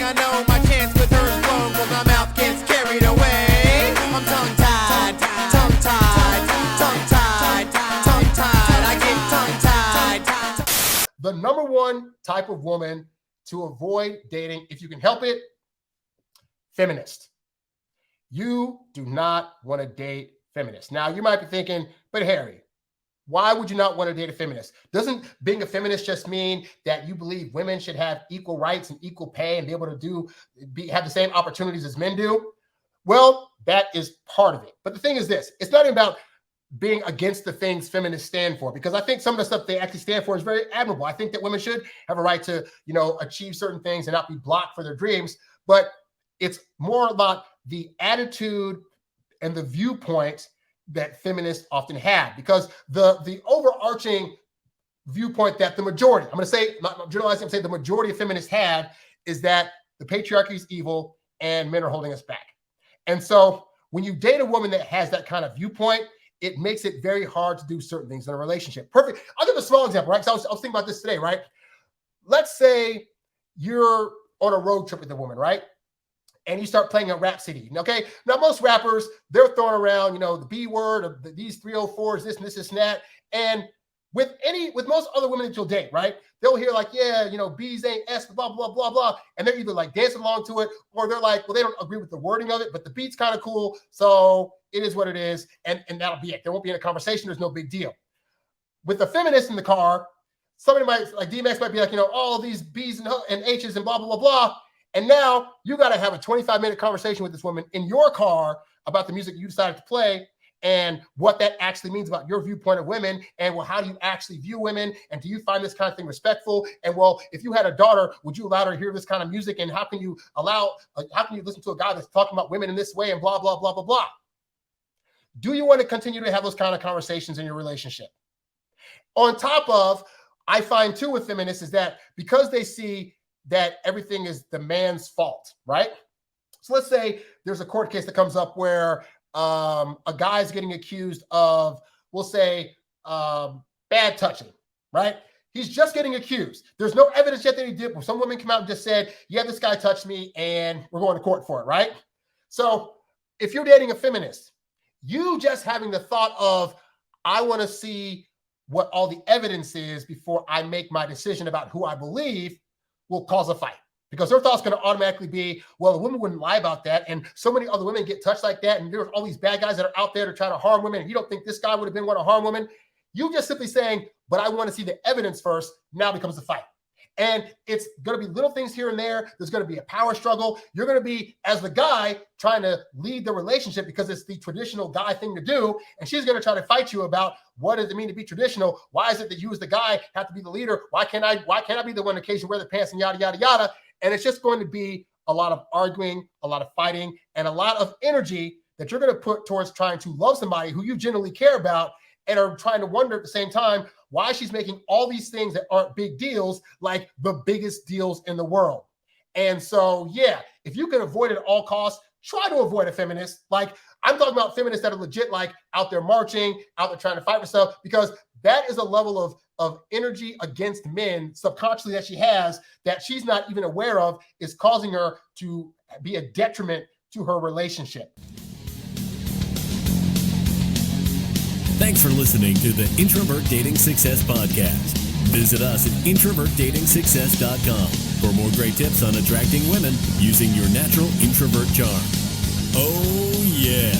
I know my chance with her is blown, well, my mouth gets carried away. I'm tongue-tied, tongue-tied, tongue-tied, tongue-tied, I get tongue-tied. The number one type of woman to avoid dating, if you can help it, feminist. You do not want to date feminists. Now, you might be thinking, but Harry, why would you not want to date a feminist? Doesn't being a feminist just mean that you believe women should have equal rights and equal pay and be able to have the same opportunities as men do? Well, that is part of it. But the thing is this, it's not about being against the things feminists stand for, because I think some of the stuff they actually stand for is very admirable. I think that women should have a right to, achieve certain things and not be blocked for their dreams. But it's more about the attitude and the viewpoint that feminists often have, because the overarching viewpoint that the majority, I'm going to say, not generalizing, I'm saying the majority of feminists have, is that the patriarchy is evil and men are holding us back. And so when you date a woman that has that kind of viewpoint, it makes it very hard to do certain things in a relationship. Perfect. I'll give a small example, right? So I was thinking about this today, right? Let's say you're on a road trip with a woman, right? And you start playing a rap CD. Okay. Now, most rappers, they're throwing around, the B word, or these 304s, this and this, this and that. And with most other women that you'll date, right? They'll hear like, yeah, B's ain't S, blah, blah, blah, blah. And they're either like dancing along to it, or they're like, well, they don't agree with the wording of it, but the beat's kind of cool. So it is what it is. And that'll be it. There won't be a conversation. There's no big deal. With a feminist in the car, somebody might, like D-Max might be like, all these B's and H's and blah, blah, blah, blah. And now you got to have a 25-minute conversation with this woman in your car about the music you decided to play and what that actually means about your viewpoint of women. And well, how do you actually view women? And do you find this kind of thing respectful? And well, if you had a daughter, would you allow her to hear this kind of music? And how can you listen to a guy that's talking about women in this way and blah, blah, blah, blah, blah? Do you want to continue to have those kind of conversations in your relationship? On top of, I find too with feminists is that because they see that everything is the man's fault, right? So let's say there's a court case that comes up where a guy's getting accused of, we'll say, bad touching, right? He's just getting accused. There's no evidence yet that he did. Some women come out and just said, yeah, this guy touched me and we're going to court for it, right? So if you're dating a feminist, you just having the thought of, I want to see what all the evidence is before I make my decision about who I believe, will cause a fight, because their thought's going to automatically be, well, the woman wouldn't lie about that. And so many other women get touched like that. And there's all these bad guys that are out there to try to harm women. And you don't think this guy would have been one to harm women. You just simply saying, but I want to see the evidence first, now becomes a fight. And it's going to be little things here and there. There's going to be a power struggle. You're going to be, as the guy, trying to lead the relationship because it's the traditional guy thing to do. And she's going to try to fight you about, what does it mean to be traditional? Why is it that you as the guy have to be the leader? Why can't I be the one occasionally wear the pants and yada, yada, yada? And it's just going to be a lot of arguing, a lot of fighting, and a lot of energy that you're going to put towards trying to love somebody who you genuinely care about, and are trying to wonder at the same time why she's making all these things that aren't big deals like the biggest deals in the world. And so, yeah, if you can avoid it at all costs, try to avoid a feminist. Like, I'm talking about feminists that are legit, like out there marching, out there trying to fight for stuff, because that is a level of energy against men subconsciously that she has that she's not even aware of, is causing her to be a detriment to her relationship. Thanks for listening to the Introvert Dating Success Podcast. Visit us at introvertdatingsuccess.com for more great tips on attracting women using your natural introvert charm. Oh, yeah.